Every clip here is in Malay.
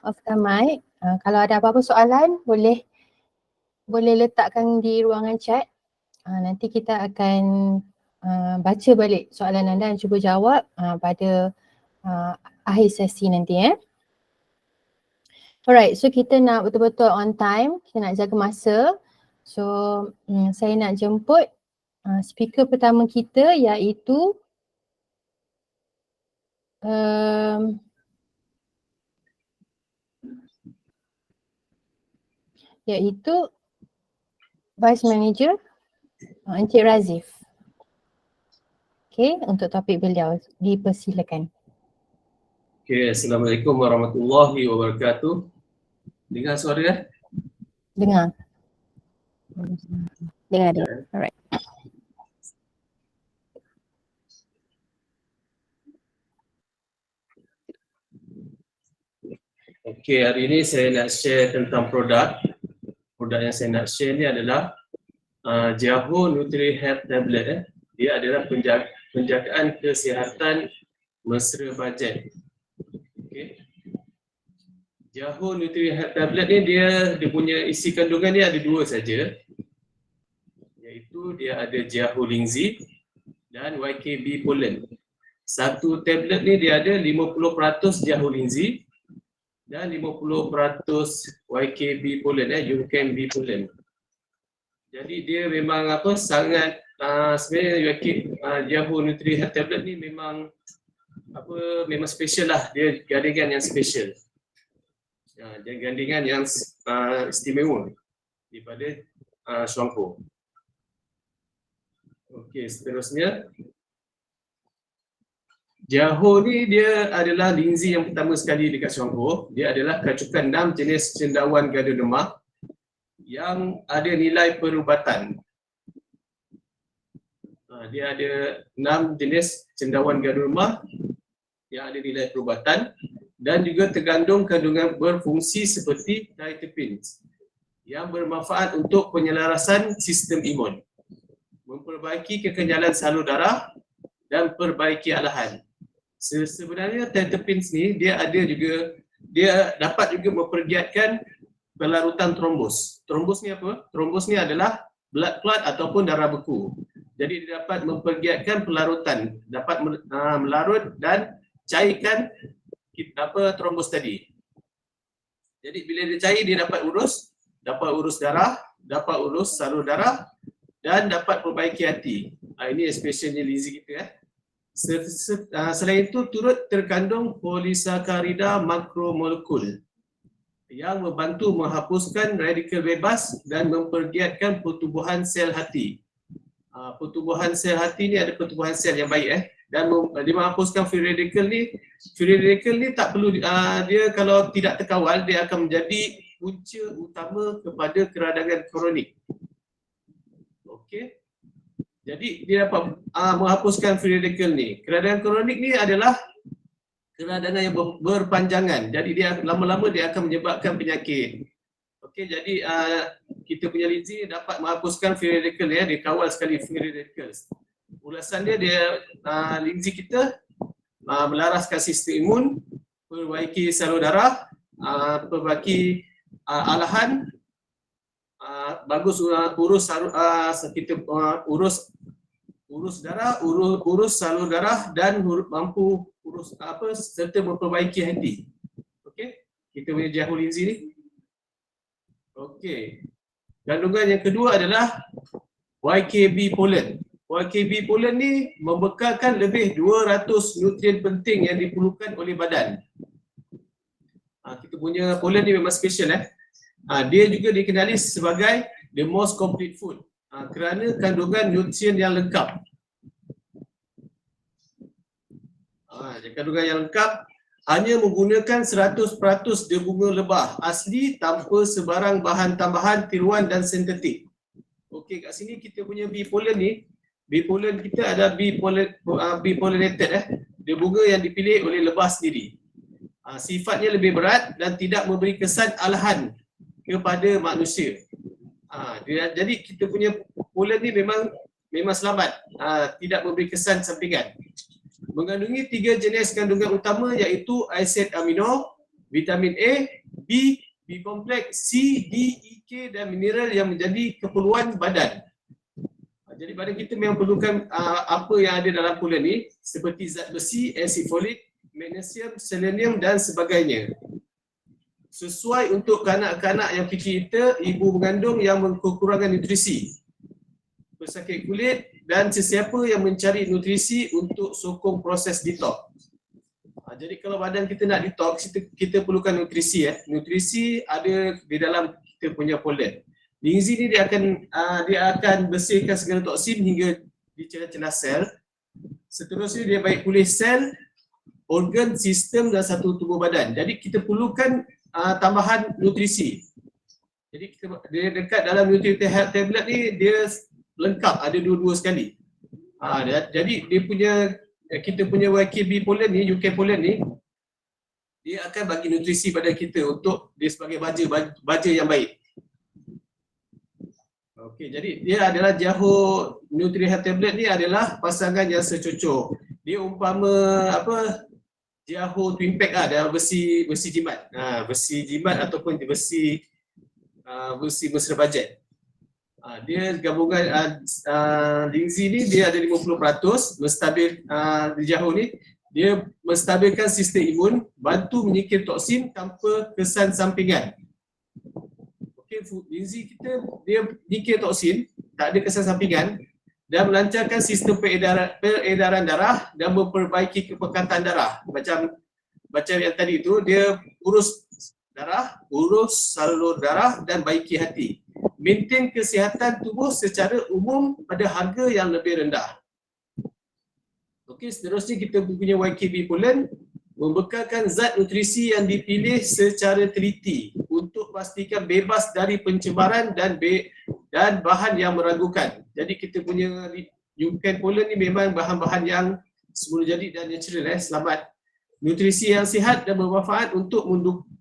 offkan mic. Kalau ada apa-apa soalan boleh letakkan di ruangan chat. Nanti kita akan baca balik soalan anda dan cuba jawab pada akhir sesi nanti Alright, so kita nak betul-betul on time, kita nak jaga masa. So saya nak jemput speaker pertama kita iaitu Vice Manager Encik Razif. Okay, untuk topik beliau, dipersilakan. Okay, Assalamualaikum warahmatullahi wabarakatuh. Dengar suara ya? Dengar. Alright. Okay, hari ini saya nak share tentang produk. Produk yang saya nak share ni adalah Jaho Nutri Health Tablet. Dia adalah penjagaan kesihatan mesra bajet. Okay. Jaho Nutri Health Tablet ni dia punya isi kandungan dia ada dua saja. Iaitu dia ada Jaho Lingzi dan YKB Pollen. Satu tablet ni dia ada 50% Jaho Lingzi dan 50% YKB Pollen, UKB Pollen. Jadi dia memang sangat sebenarnya Jaho Nutri Health Tablet ni memang special lah, dia gandingan yang special. Dia gandingan yang istimewa daripada Shuangpo. Okey, seterusnya Jaho ni dia adalah lingzi yang pertama sekali dekat Shuangpo. Dia adalah kacukan 6 jenis cendawan gandum yang ada nilai perubatan. Dia ada 6 jenis cendawan gandum yang ada nilai perubatan dan juga terkandung kandungan berfungsi seperti terpenes yang bermanfaat untuk penyelarasan sistem imun, memperbaiki kekenyalan salur darah dan perbaiki alahan. Sebenarnya terpenes ni dia dapat juga mempergiatkan pelarutan trombos. Trombos ni apa? Trombos ni adalah blood clot ataupun darah beku. Jadi dia dapat mempergiatkan pelarutan, dapat melarut dan cairkan trombos tadi. Jadi bila dia cair dia dapat urus darah, dapat urus salur darah dan dapat perbaiki hati. Ini especially lingzi kita Selain itu turut terkandung polisakarida makromolekul yang membantu menghapuskan radikal bebas dan mempergiatkan pertumbuhan sel hati. Pertumbuhan sel hati ni ada pertumbuhan sel yang baik dan dia menghapuskan free radical ni. Free radical ni tak perlu dia kalau tidak terkawal dia akan menjadi punca utama kepada keradangan kronik. Okey. Jadi dia dapat menghapuskan free radical ni. Keradangan kronik ni adalah keradangan yang berpanjangan. Jadi dia lama-lama dia akan menyebabkan penyakit. Okey, jadi kita punya lingzi dapat menghapuskan free radical dia kawal sekali free radicals. Ulasan dia lingzi kita melaraskan sistem imun, perbaiki salur darah, perbaiki alahan, bagus urus urus darah, urus salur darah dan mampu urus serta memperbaiki hati. Okey, kita punya Jaho Lingzi ni. Okey. Kandungan yang kedua adalah YKB Pollen. YKB Pollen ni membekalkan lebih 200 nutrien penting yang diperlukan oleh badan. Kita punya pollen ni memang special dia juga dikenali sebagai the most complete food kerana kandungan nutrien yang lengkap. Kandungan yang lengkap hanya menggunakan 100% dia bunga lebah asli tanpa sebarang bahan tambahan tiruan dan sintetik. Okey, kat sini kita punya bee pollen ni, bee pollen kita ada bee pollinated dia bunga yang dipilih oleh lebah sendiri. Sifatnya lebih berat dan tidak memberi kesan alahan kepada manusia. Jadi kita punya pollen ni memang selamat, tidak memberi kesan sampingan. Mengandungi 3 jenis kandungan utama iaitu asid amino, vitamin A, B, B kompleks, C, D, E, K dan mineral yang menjadi keperluan badan. Jadi badan kita memang perlukan apa yang ada dalam pulen ni seperti zat besi, asid folik, magnesium, selenium dan sebagainya. Sesuai untuk kanak-kanak yang fikir kita, ibu mengandung yang kekurangan nutrisi, pesakit kulit dan sesiapa yang mencari nutrisi untuk sokong proses detox. Jadi kalau badan kita nak detox, kita perlukan nutrisi. Nutrisi ada di dalam kita punya polen. Linzi ni dia akan bersihkan segala toksin hingga di celah-celah sel. Seterusnya dia baik pulih sel, organ, sistem dan satu tubuh badan. Jadi kita perlukan tambahan nutrisi. Jadi dia dekat dalam Nutrient Health tablet ni dia lengkap, ada dua-dua sekali. Jadi dia punya, kita punya YKB pollen ni, UK pollen ni, dia akan bagi nutrisi pada kita untuk dia sebagai baja yang baik. Okey, jadi dia adalah Jaho Nutrient Health tablet ni adalah pasangan yang secocok. Dia umpama apa? Jaho twin pack ada besi jimat. Besi jimat ataupun besi mesra bajet. Dia gabungan Linzi ni dia ada 50% menstabil di Jaho ni. Dia menstabilkan sistem imun, bantu menyingkir toksin tanpa kesan sampingan. Linzi kita dia menyingkir toksin, tak ada kesan sampingan dan melancarkan sistem peredaran darah dan memperbaiki kepekatan darah. Macam yang tadi tu, dia urus darah, urus salur darah dan baiki hati. Maintain kesihatan tubuh secara umum pada harga yang lebih rendah. Okey, seterusnya kita punya YKB pollen membekalkan zat nutrisi yang dipilih secara teliti untuk pastikan bebas dari pencemaran dan bahan yang meragukan. Jadi kita punya UK pollen ni memang bahan-bahan yang semula jadi dan natural, selamat. Nutrisi yang sihat dan bermanfaat untuk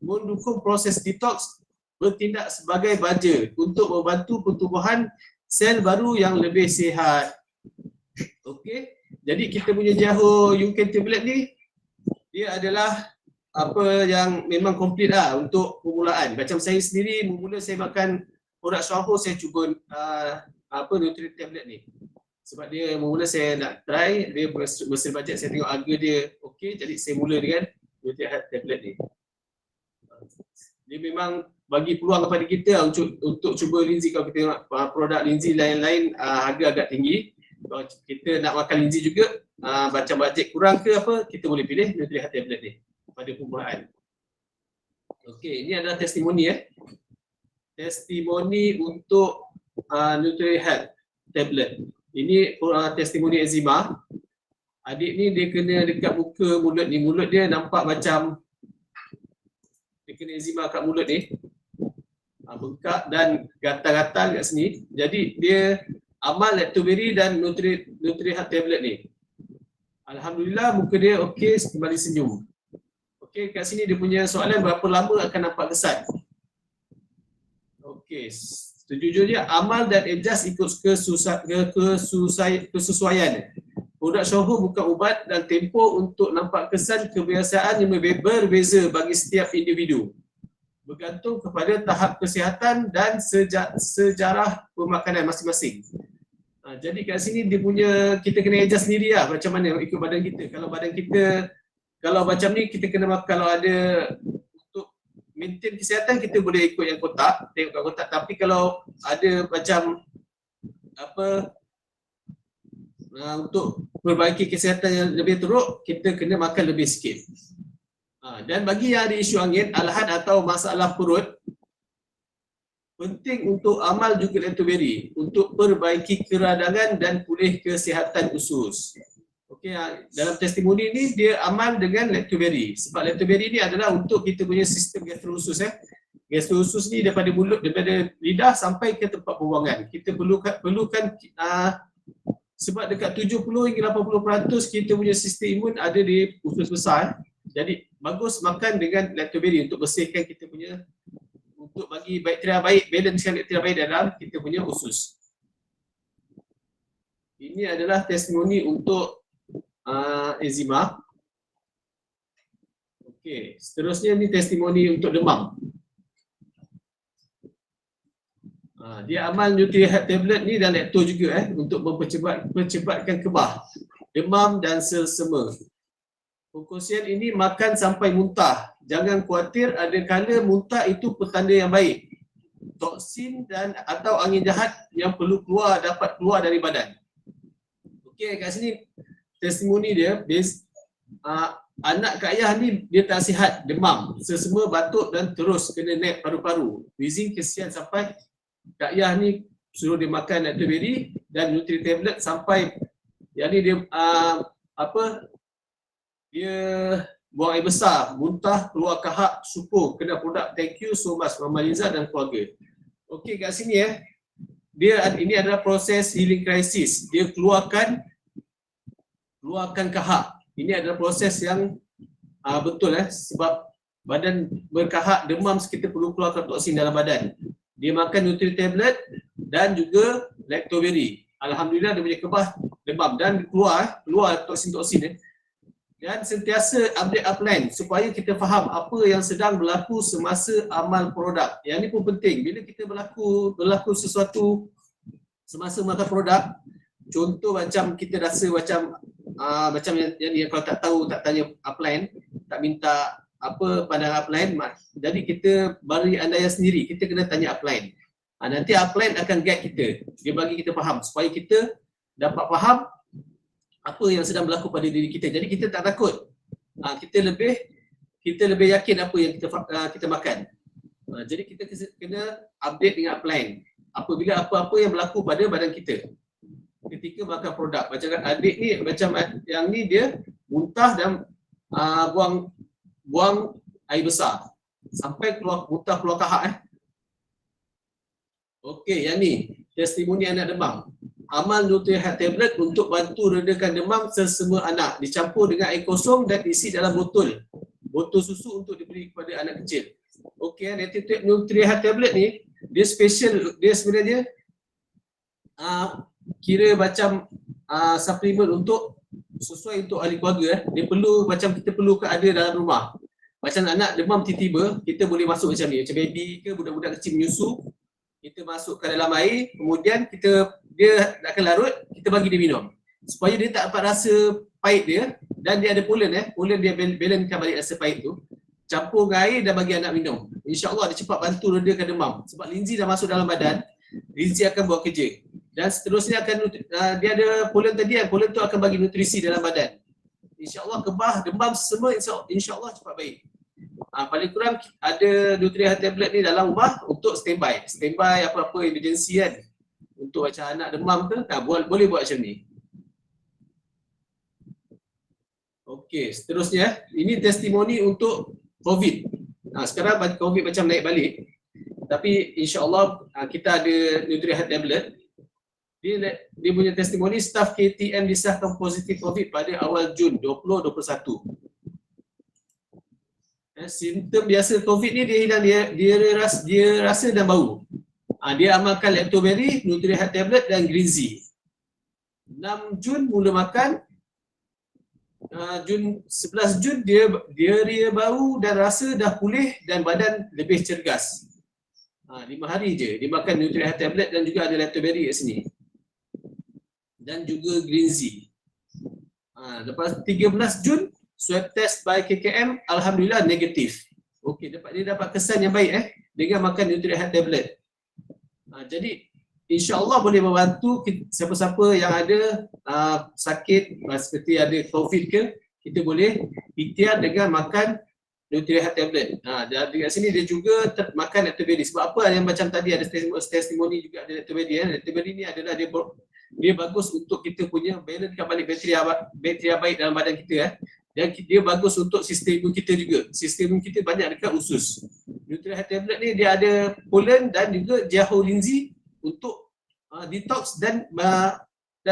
mendukung proses detox, bertindak sebagai baja untuk membantu pertumbuhan sel baru yang lebih sihat. Okey, jadi kita punya Jaho UK tablet ni dia adalah apa yang memang komplit lah untuk permulaan. Macam saya sendiri, mula saya makan produk Jaho, saya cuba Nutrient tablet ni. Sebab dia mula saya nak try, dia bersih bajet, saya tengok harga dia okey, jadi saya mula dengan Nutrient tablet ni. Dia memang bagi peluang kepada kita untuk cuba Linzi. Kalau kita tengok produk Linzi lain-lain harga agak tinggi. Kalau kita nak makan Linzi juga, macam bajet kurang ke apa, kita boleh pilih Nutrient tablet ni pada permulaan. Okey, ini adalah testimoni testimoni untuk Nutrient Health tablet. Ini testimoni eczema. Adik ni dia kena dekat muka mulut ni, mulut dia nampak macam dia kena eczema kat mulut ni, bengkak dan gatal-gatal kat sini. Jadi dia amal lactoberry dan Nutrient tablet ni. Alhamdulillah muka dia okey, kembali senyum. Okey, kat sini dia punya soalan berapa lama akan nampak kesan. Okey, sejujurnya amal dan adjust ikut kesesuaian. Produk Jaho bukan ubat dan tempoh untuk nampak kesan kebiasaan yang berbeza bagi setiap individu. Bergantung kepada tahap kesihatan dan sejarah pemakanan masing-masing. Jadi kat sini dia punya, kita kena adjust sendiri lah macam mana ikut badan kita. Kalau badan kita, kalau macam ni kita kena makan, kalau ada untuk maintain kesihatan kita boleh ikut yang kotak, tengok kat kotak. Tapi kalau ada macam apa untuk perbaiki kesihatan yang lebih teruk, kita kena makan lebih sikit. Dan bagi yang ada isu angin, alhan atau masalah perut, penting untuk amal juga lactoberry untuk perbaiki keradangan dan pulih kesihatan usus. Okey, dalam testimoni ni dia amal dengan lactoberry. Sebab lactoberry ni adalah untuk kita punya sistem gastrousus. Gastrousus ni daripada mulut, daripada lidah sampai ke tempat pembuangan. Kita perlukan sebab dekat 70 hingga 80% kita punya sistem imun ada di usus besar. Jadi bagus makan dengan lactoberry untuk bersihkan kita punya, untuk bagi bakteria baik, balancekan bakteria baik dalam kita punya usus. Ini adalah testimoni untuk eczema. Okey, seterusnya ni testimoni untuk demam. Dia amal NutriHealth tablet ni dan lektor juga untuk mempercebatkan kebah, demam dan selsema. Perkongsian ini makan sampai muntah. Jangan khawatir, ada kala muntah itu petanda yang baik. Toksin dan atau angin jahat yang perlu keluar dapat keluar dari badan. Okey, kat sini testimoni dia anak Kak Yah ni dia tak sihat, demam, selsema, batuk dan terus kena naik paru-paru. Wheezing, kesian sampai Kak Yah ni suruh dia makan Lactoberry dan Nutri tablet sampai yang ni dia dia buang air besar, muntah, keluar kahak, syukur, kena produk. Thank you so much Mama Liza dan keluarga. Okey, kat sini ini adalah proses healing crisis. Dia keluarkan kahak. Ini adalah proses yang betul sebab badan berkahak, demam, kita perlu keluarkan toksin dalam badan. Dia makan Nutri tablet dan juga Lactoberry. Alhamdulillah dia punya kebah demam dan keluar toksin-toksin dan sentiasa update upline supaya kita faham apa yang sedang berlaku semasa amal produk. Yang ni pun penting. Bila kita berlaku sesuatu semasa makan produk, contoh macam kita rasa macam yang kalau tak tahu, tak tanya upline, tak minta pandangan upline, jadi kita beri andaian sendiri, kita kena tanya upline. Nanti upline akan guide kita, dia bagi kita faham supaya kita dapat faham apa yang sedang berlaku pada diri kita. Jadi kita tak takut, kita lebih yakin apa yang kita makan. Jadi kita kena update dengan upline apabila apa-apa yang berlaku pada badan kita ketika makan produk. Macam adik ni, macam yang ni dia muntah dan buang air besar sampai muntah keluar kahak. Okey, yang ni testimoni anak demam. Amal NutriHealth tablet untuk bantu redakan demam selsema anak, dicampur dengan air kosong dan isi dalam botol susu untuk diberi kepada anak kecil. Okey, NutriHealth tablet ni dia special, dia sebenarnya kira macam suplemen untuk sesuai untuk ahli keluarga. Dia perlu, macam kita perlu ada dalam rumah. Macam anak demam tiba-tiba, kita boleh masuk macam ni, macam baby ke budak-budak kecil menyusu, kita masukkan dalam air, kemudian dia akan larut, kita bagi dia minum supaya dia tak dapat rasa pahit dia, dan dia ada pollen dia balancekan balik rasa pahit tu, campur dengan air dan bagi anak minum. InsyaAllah dia cepat bantu redakan demam sebab linzi dah masuk dalam badan, linzi akan buat kerja. Dan seterusnya dia ada pollen tadi, pollen tu akan bagi nutrisi dalam badan. InsyaAllah kebah, demam semua insyaAllah cepat baik. Paling kurang ada NutriHealth tablet ni dalam rumah untuk standby apa-apa emergency kan. Untuk macam anak demam ke, boleh buat macam ni. Okey, seterusnya ini testimoni untuk COVID. Sekarang COVID macam naik balik. Tapi insyaAllah kita ada NutriHealth tablet. Dia punya testimoni, staf KTM disahkan positif COVID pada awal Jun 2021. Simptom biasa COVID ni dia hilang, dia rasa dan bau. Dia amalkan Lactoberry, NutriHealth tablet dan Greenzy. 6 Jun mula makan. 11 Jun dia bau dan rasa dah pulih dan badan lebih cergas. 5 hari je dia makan NutriHealth tablet dan juga ada Lactoberry kat sini. Dan juga Greenzy. Lepas 13 Jun swab test by KKM, alhamdulillah negatif. Okey, dia dapat kesan yang baik dengan makan NutriHealth tablet. Jadi insya-Allah boleh membantu siapa-siapa yang ada sakit seperti ada COVID ke, kita boleh ikhtiar dengan makan NutriHealth tablet. Jadi kat sini dia juga makan Lactoberry. Sebab apa yang macam tadi ada testimoni juga ada Lactoberry. Lactoberry ni adalah dia bagus untuk kita punya balancekan balik bakteri baik dalam badan kita. Dan dia bagus untuk sistem imun kita juga. Sistem imun kita banyak dekat usus. NutriHealth tablet ni dia ada pollen dan juga jaho linzi untuk detox dan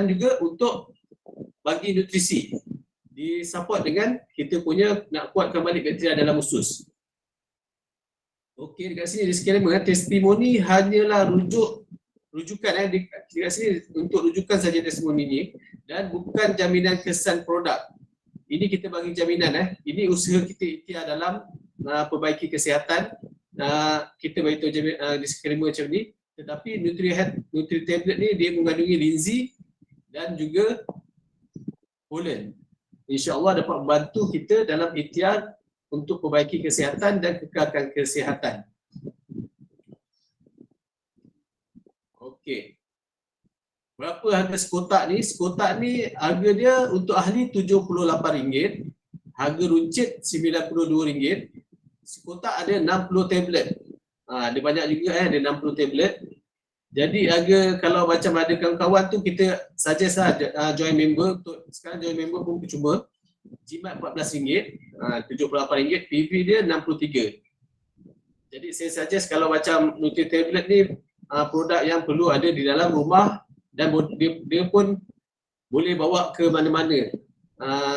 juga untuk bagi nutrisi. Disupport dengan kita punya nak kuatkan balik bakteri dalam usus. Okey, dekat sini disclaimer, testimoni hanyalah rujukan dekat sini untuk rujukan saja testimoni ni dan bukan jaminan kesan produk. ini kita bagi jaminan ini usaha kita ikhtiar dalam perbaiki kesihatan. Kita bagi tahu disclaimer macam ni, tetapi Nutri tablet ni dia mengandungi linzi dan juga polen. InsyaAllah dapat membantu kita dalam ikhtiar untuk perbaiki kesihatan dan kekalkan kesihatan. Okey. Berapa harga sekotak ni? Sekotak ni harga dia untuk ahli RM78, harga runcit RM92. Sekotak ada 60 tablet. Ada banyak juga ada 60 tablet. Jadi harga kalau macam ada kawan-kawan tu kita suggest join member. Untuk sekarang join member pun percuma. Jimat RM14, RM78, PV dia RM63. Jadi saya suggest kalau macam Nutri tablet ni produk yang perlu ada di dalam rumah dan dia pun boleh bawa ke mana-mana.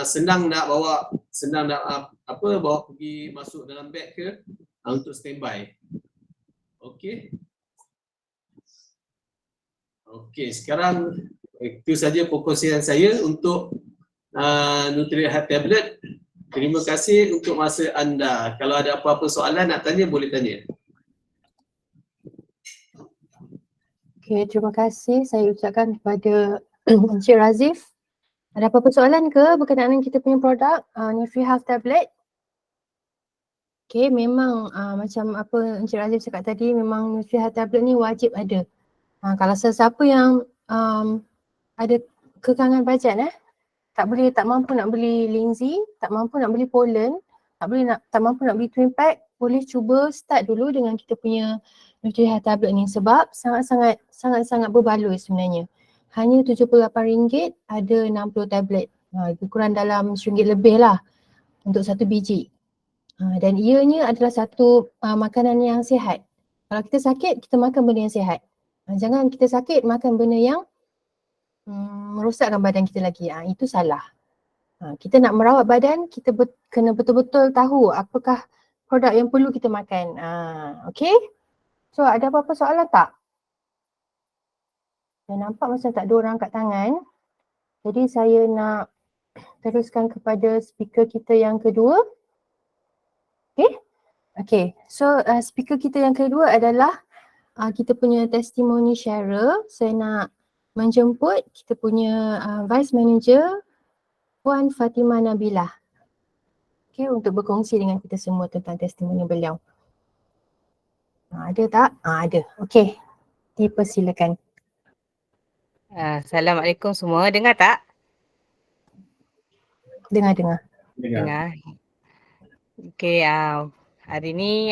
Senang nak bawa, bawa pergi masuk dalam beg ke untuk standby. Okey. Okey, sekarang itu saja perkongsian saya untuk Nutri Health Tablet. Terima kasih untuk masa anda. Kalau ada apa-apa soalan nak tanya, boleh tanya. Okay, terima kasih saya ucapkan kepada Encik Razif. Ada apa-apa soalan ke berkenaan dengan kita punya produk Nutri Health Tablet? Okay, memang macam apa Encik Razif cakap tadi, memang Nutri Health Tablet ni wajib ada. Kalau sesiapa yang ada kekangan bajet tak mampu nak beli linzi, tak mampu nak beli polen, tak mampu nak beli twin pack, boleh cuba start dulu dengan kita punya Nutri Health Tablet ni sebab sangat-sangat berbaloi sebenarnya. Hanya RM78 ada 60 tablet. Lebih kurang dalam RM1 lebih lah untuk satu biji. Dan ianya adalah satu makanan yang sihat. Kalau kita sakit, kita makan benda yang sihat. Jangan kita sakit makan benda yang merosakkan badan kita lagi. Itu salah. Kita nak merawat badan, kita kena betul-betul tahu apakah produk yang perlu kita makan. Okay? So ada apa-apa soalan tak? Saya nampak macam tak ada orang angkat tangan. Jadi saya nak teruskan kepada speaker kita yang kedua. Okay? Okay. So speaker kita yang kedua adalah kita punya testimoni sharer. Saya nak menjemput kita punya Vice Manager Puan Fatimah Nabilah. Okay, untuk berkongsi dengan kita semua tentang testimoni beliau. Ada tak? Ada. Okay. Dipersilakan. Assalamualaikum semua. Dengar tak? Dengar. Dengar. Okay, hari ni